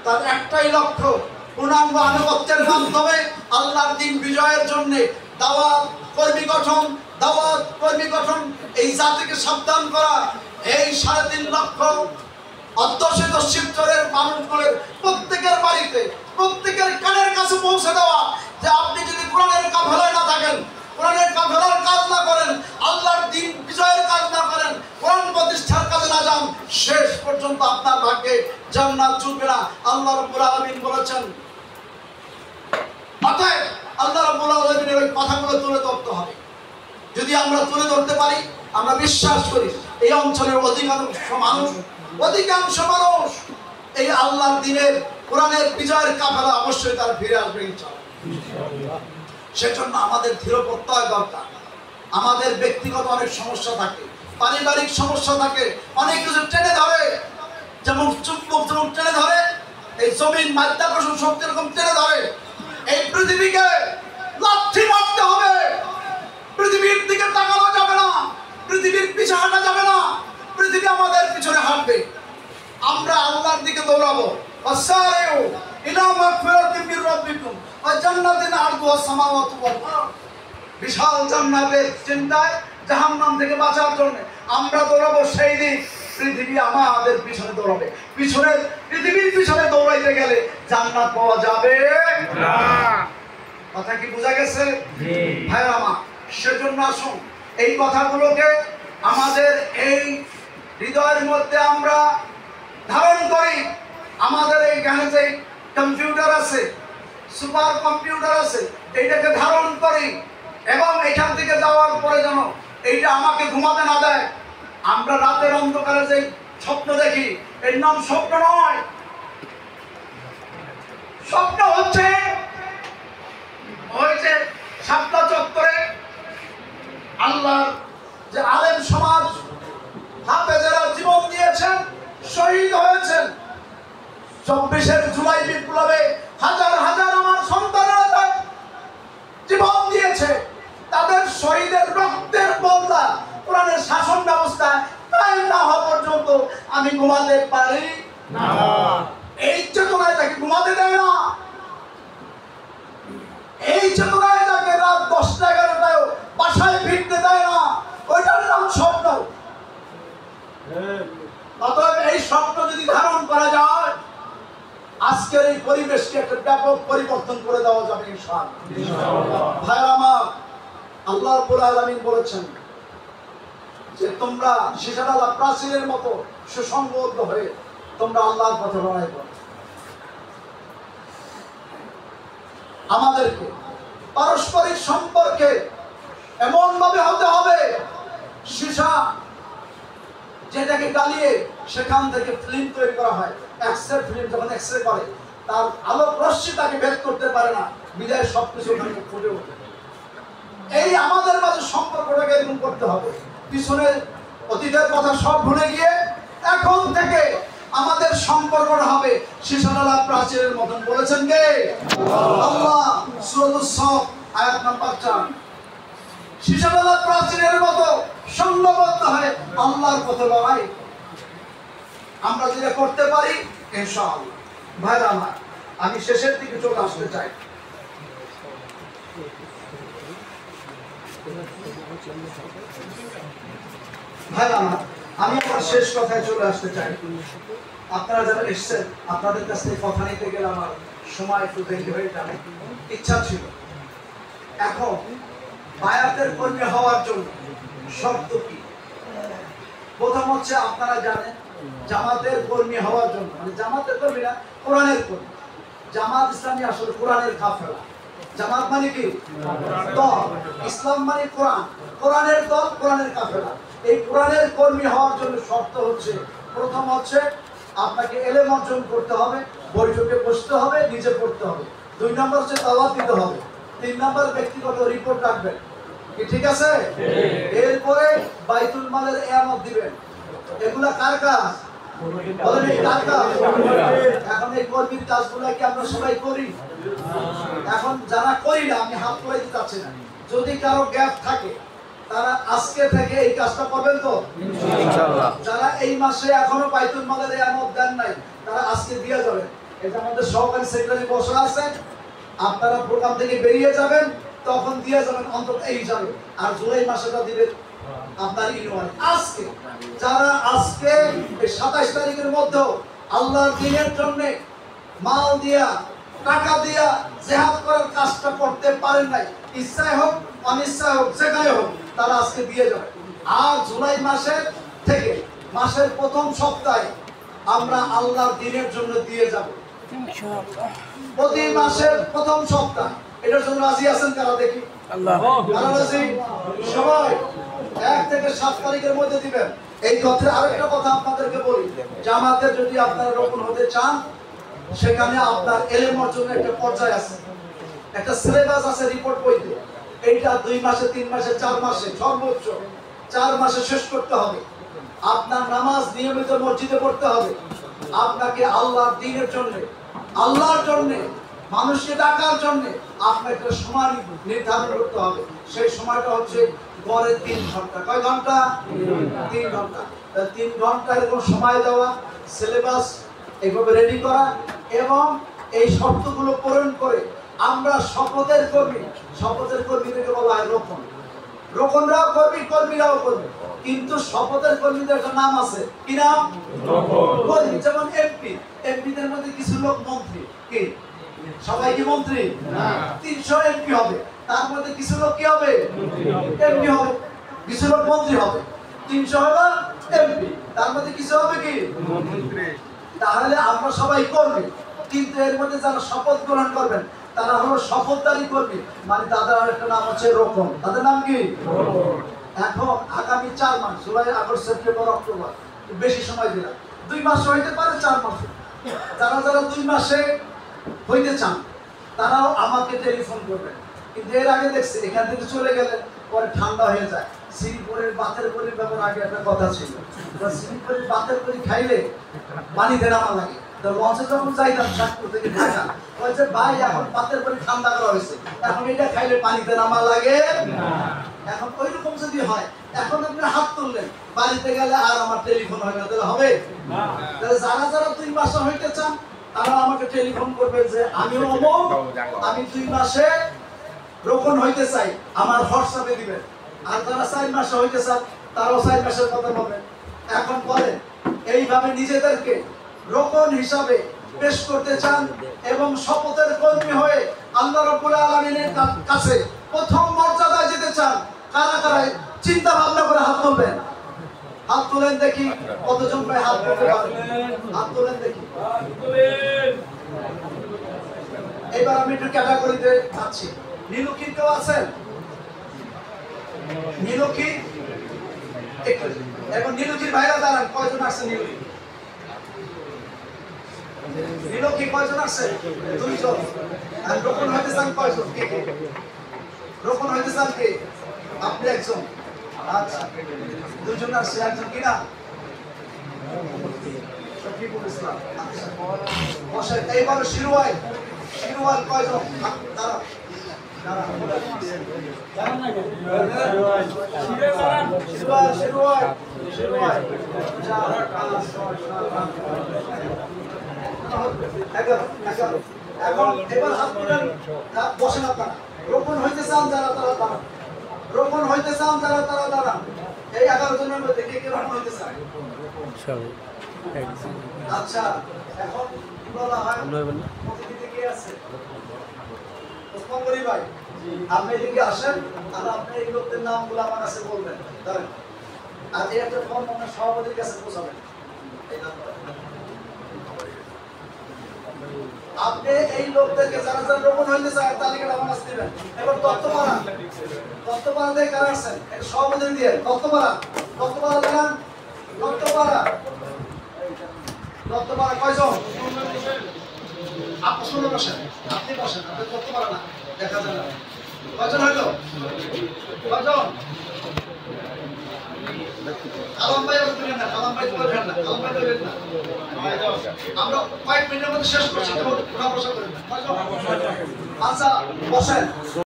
তার একটাই লক্ষ্য, পূর্ণাঙ্গ আনুগত্যের মাধ্যমে আল্লাহর দিন বিজয়ের জন্য দাওয়াত কর্মী গঠন, এই জাতিকে সাবধান করা। এই 3.5 লক্ষ অধ্যুষিত শিবচরের মানুষগুলোর প্রত্যেকের বাড়িতে, প্রত্যেকের কানের কাছে পৌঁছে দেওয়া যে আপনি যদি কোরআনের কাফেলায় না থাকেন, কোরআনের কাফেলার কাজ না করেন, আল্লাহর দিন বিজয়ের কাজ না করেন, কোরআন প্রতিষ্ঠার কাজে না যান, শেষ পর্যন্ত আপনার ভাগ্যে জান্নাত জুটবে না। আল্লাহ রাব্বুল আলামিন বলেছেন। অতএব আল্লাহ রাব্বুল আলামিনের ওই কথাগুলো তুলে ধরতে হবে। যদি আমরা তুলে ধরতে পারি, আমরা বিশ্বাস করি এই অঞ্চলের অধিকাংশ মানুষ এই আল্লাহর দিনের কোরআনের বিজয়ের কাফেলা অবশ্যই তার ফিরে আসবে ইনশাআল্লাহ। সেজন্য আমাদের দৃঢ় প্রত্যয় দরকার। আমাদের ব্যক্তিগত অনেক সমস্যা থাকে, পারিবারিক সমস্যা থাকে, অনেক কিছু টেনে ধরে, যেমন চুম্বক যেমন টেনে ধরে, এই জমিন মাধ্যাকর্ষণ শক্তি এরকম টেনে ধরে। এই পৃথিবীকে লাথি মারতে হবে, পৃথিবীর দিকে তাকানো যাবে না, পৃথিবীর পিছে হাঁটা যাবে না, পৃথিবী আমাদের পিছনে হাঁটবে। আমরা আল্লাহর দিকে দৌড়াবো। ওয়াসারিউ ইলা মাগফিরাতিন মির রাব্বিকুম ওয়া জান্নাতিন আরদুহা সামাওয়াতু ওয়াল আরদ। বিশাল জান্নাতের চিন্তায় জাহান্নাম থেকে বাঁচার জন্য আমরা দৌড়াবো। সেই দিন পৃথিবী আমাদের পিছনে দৌড়াবে। পৃথিবীর পিছনে দৌড়াইতে গেলে জান্নাত পাওয়া যাবে না। কথা কি বোঝা গেছে ভাইরা আমার? সেজন্য আসুন এই কথাগুলোকে আমাদের এই হৃদয়ের মধ্যে আমরা ধারণ করি। আমাদের এইখানে যে কম্পিউটার আছে, সুপার কম্পিউটার আছে, এইটাকে ধারণ করি এবং এখান থেকে যাওয়ার পরে যেন এইটা আমাকে ঘুমাতে না দেয়। আমরা রাতের অন্ধকারে যে স্বপ্ন দেখি, এর নাম স্বপ্ন নয়। স্বপ্ন হচ্ছে ওই যে শাপলা চত্বরে আল্লাহর যে আলেম সমাজ হাফেজেরা জীবন দিয়েছেন, শহীদ হয়েছেন। 24 জুলাই বিপ্লবে হাজার হাজার আমার সন্তানেরা জীবন দিয়েছে। তাদের শহীদের রক্তের বদলা কোরআনের শাসন ব্যবস্থা কায়েম না হওয়া পর্যন্ত আমি ঘুমাতে পারি না। এই চেতনায় তাকে ঘুমাতে দেয় না। এই চেতনায় তাকে রাত 10টা-11টায় বাসায় ফিরতে দেয় না। ওইটার নাম স্বপ্ন। অতএব এই স্বপ্ন যদি ধারণ করা যায়, আজকের এই পরিবেশকে একটা ব্যাপক পরিবর্তন করে দেওয়া যাবে ইনশাআল্লাহ। ভাইরা আমার, আল্লাহ রাব্বুল আলামিন বলেছেন যে তোমরা শিশাডালা প্রাচীরের মতো সুসংবদ্ধ হয়ে তোমরা আল্লাহর পথে লড়াই করো। আমাদেরকে পারস্পরিক সম্পর্কে এমন ভাবে হতে হবে, সীসা যেটাকে জ্বালিয়ে সেখান থেকে ফিল্ম তৈরি করা হয়, এক্সরে ফিল্ম যখন এক্সরে করে তার আলোক রশ্মি তাকে ভেদ করতে পারে না, বিদায় সবকিছু ওখানে ফুটে ওঠে। এই আমাদের মাঝে সম্পর্কটাকে এরকম করতে হবে। পিছনের অতীতের কথা সব ভুলে গিয়ে এখন থেকে আমাদের সম্পর্কটা হবে শিশাডালা প্রাচীরের মতন। বলেছেন কে? আল্লাহ। সূরাতুস সাফ আয়াত নাম্বার 4। শিশাডালা প্রাচীরের মতো সংঘবদ্ধ হয়ে আল্লাহর পথে লড়াই আমরা যেটা করতে পারি ইনশাআল্লাহ। ভাইরা আমার, আমি শেষের দিকে চলে আসতে চাই। ভাইরা আমার, আমি আমার শেষ কথায় চলে আসতে চাই। আপনারা যারা এসেছেন, আপনাদের কাছ থেকে কথা নিতে গেলে আমার সময় একটু দেরি হয়ে যাবে। ইচ্ছা ছিল এখন বায়াতের কর্মী হওয়ার জন্য শর্ত কি? প্রথম হচ্ছে আপনারা জানেন জামাতের কর্মী হওয়ার জন্য, মানে জামাতের কর্মী না, কোরআনের কর্মী। জামাত ইসলামী আসলে কোরআনের কাফেলা। জামাত মানে কি? দল। ইসলাম মানে কোরআন, কোরআনের দল, কোরআনের কাফেলা। এই কোরআনের কর্মী হওয়ার জন্য শর্ত হচ্ছে, প্রথম হচ্ছে আপনাকে ইলম অর্জন করতে হবে, বৈঠকে বসতে হবে, নিজে পড়তে হবে। 2 নম্বর হচ্ছে দাওয়াত দিতে হবে। 3 নম্বর ব্যক্তিগত রিপোর্ট রাখবেন। কি ঠিক আছে? এরপরে বাইতুল মালের ইমামত দিবেন। এগুলা কার কাজ? বলেন কার কাজ? এখন এই কর্মীর কাজগুলো কি আমরা সবাই করি? এখন যারা করি না, আমি হাত তুলে দিতে চাচ্ছি না, যদি কারো গ্যাপ থাকে তারা আজকে থেকে এই কাজটা করবেন তো ইনশাআল্লাহ। যারা এই মাসে এখনো বাইতুল মালের ইমামত দেন নাই তারা আজকে দিয়ে যাবেন। এই যে আমাদের সহকারী সেক্রেটারি বসে আছেন, আপনারা প্রোগ্রাম থেকে বেরিয়ে যাবেন, তখন দিয়ে যাবেন অন্তত এই হিসাবে। আর জুলাই মাসেটা দিবেন আপনার ইউনিয়ন। আজকে যারা আজকে এই 27 তারিখের মধ্যে আল্লাহর দ্বীনের জন্য মাল দিয়া টাকা দিয়া জিহাদ করার কাজটা করতে পারেন নাই, ইচ্ছায় হোক অনিচ্ছায় হোক যেখানে হোক, তারা আজকে দিয়ে যাবে। আর জুলাই মাসের থেকে মাসের প্রথম সপ্তাহে আমরা আল্লাহর দ্বীনের জন্য দিয়ে যাব ইনশাআল্লাহ। প্রতি মাসের প্রথম সপ্তাহ এটার জন্য রাজি আছেন কারা দেখি? আল্লাহ রাজি। সবাই 1 থেকে 7 তারিখের মধ্যে দিবেন। এই কথা আরেকটা কথা আপনাদেরকে বলি, জামাতে যদি আপনারা রোপণ হতে চান, সেখানে আপনার এলেমর জন্য একটা পর্যায় আছে, একটা সিলেবাস আছে রিপোর্ট বইতে। এইটা 2 মাসে 3 মাসে 4 মাসে সর্বোচ্চ 4 মাসে শেষ করতে হবে। আপনার নামাজ নিয়মিত মসজিদে পড়তে হবে। আপনাকে আল্লাহর দ্বীনের জন্য, আল্লাহর জন্য, মানুষকে ডাকার জন্য আপনাকে একটা সময় নির্ধারণ করতে হবে। সেই সময়টা হচ্ছে গড়ে 3 ঘন্টা। কয় ঘন্টা? 3 ঘন্টা। 3 ঘন্টা এরকম সময় দেওয়া, সিলেবাস এইভাবে রেডি করা এবং এই শর্তগুলো পূরণ করে আমরা শপথের কর্মী, শপথের কর্মীদেরকে বলা হয় রোপণ। রোপণরাও কর্মী, কর্মীরাও কর্মী, কিন্তু শপথের কর্মীদের একটা নাম আছে। কি নাম? কর্মী। যেমন এমপি, এমপিদের মধ্যে কিছু লোক মন্ত্রী। কি সবাই কি মন্ত্রী? না। 300 এমপি হবে, তার মধ্যে কিছু লোক কি হবে? এমপি হবে। কিছু লোক মন্ত্রী হবে। 300 হলো এমপি, তার মধ্যে কিছু হবে কি? মন্ত্রী। তাহলে আমরা সবাই কর্মী, কিন্তু এর মধ্যে যারা শপথ গ্রহণ করবেন তারা হলো শপথদারী কর্মী, মানে তাদের আরেকটা নাম হচ্ছে রোপণ। তাদের নাম কি? এখন আগামী 4 মাস, জুলাই আগস্ট সেপ্টেম্বর অক্টোবর, বেশি সময় দিলাম, 2 মাস হইতে পারে 4 মাস। যারা যারা 2 মাসে হইতে চান তারাও আমাকে টেলিফোন করবেন। কিন্তু এর আগে দেখছি এখান থেকে চলে গেলে পরে ঠান্ডা হয়ে যায়। শ্রীপুরের বাতের করির ব্যাপার আগে একটা কথা ছিল, শ্রীপুরের বাতের করি খাইলে পানিতে নামা লাগে। তো লঞ্চে যখন যাইতাম চাঁদপুর থেকে ঢাকা, বলছে ভাই এখন বাতের করি ঠান্ডা করা হয়েছে, এখন এটা খাইলে পানিতে নামা লাগে না। এখন ওই রকম যদি হয়, এখন আপনি হাত তুললেন, বাড়িতে গেলে আর আমার টেলিফোন হয় না, তাহলে হবে না। তাহলে যারা যারা 2 মাসে হইতে চান তারা আমাকে টেলিফোন করবেন যে আমিও অমুক, আমি 2 মাসে রোপণ হইতে চাই, আমার হোয়াটসঅ্যাপে দিবেন। আর যারা 4 মাসে হইতে চান তারাও 4 মাসের কথা বলবেন। এখন বলেন, এইভাবে নিজেদেরকে রোপণ হিসাবে পেশ করতে চান এবং শপথের কর্মী হয়ে আল্লাহ রাব্বুল আলামিনের কাছে প্রথম মর্যাদায় যেতে চান, কারা কারা চিন্তা ভাবনা করে হাত তুলবেন? হাত তুলেন দেখি, কতজন ভাই হাত তুলতে পারেন? হাত তুলেন দেখি। এবার আমি একটু ক্যাটাগরিতে যাচ্ছি। নীলুকি কেউ আছেন? নীলুকি একটু, এখন নীলুকির ভাইরা দাঁড়ান, কয়জন আসছে? নীলুকি নীলুকি কয়জন আসছে? 2 জন। আর রোপণ হইতে চান কয়জন? কে কে রোপণ হইতে চান? কে? আপনি একজন। আচ্ছা, 2 জন আসছে, একজন কিনা? শফিকুল ইসলাম। আচ্ছা, বসেন। এইবার শিরোয়াল, শিরোয়াল কয়জন? দাঁড়ান বসেন আপনারা। রোপণ হইতে চান যারা তারা দাঁড়ান, রোপণ হইতে চান যারা তারা দাঁড়ান। এই 11 জনের মধ্যে কে কে রোপণ হইতে চান? আচ্ছা, এখন কি বলা হয়? প্রতিনিধি কে আছে? ওসমান ভাই, আপনি এদিকে আসেন আর আপনি এই লোকদের নামগুলো আমার কাছে বলবেন। ধরেন, আর এই একটা ফর্ম আপনার সভাপতির কাছে পৌঁছাবেন। আপনি এই লোকদেরকে যারা যারা রোপণ হইতে চায় তালিকাটা আমার কাছে দিবেন। এবার তত্ত্বপাড়া, তত্ত্বপাড়া থেকে কারা আসছেন? এটা সভাপতি দিয়ে তত্ত্বপাড়া, তত্ত্বপাড়া দেন। তত্ত্বপাড়া, তত্ত্বপাড়া কয়জন? আপনি শুনে বসেন, আপনি বসেন, আপনি তত্ত্বপাড়া না, দেখা যায় না। কয়জন হইল? কয়জন? কালাম ভাই আর তুলেন না, কালাম ভাই তুলেন না, কালাম ভাই তুলেন না। আমরা কয়েক মিনিটের মধ্যে শেষ করছি, ওরা বসে করেন না। আচ্ছা, বসেন।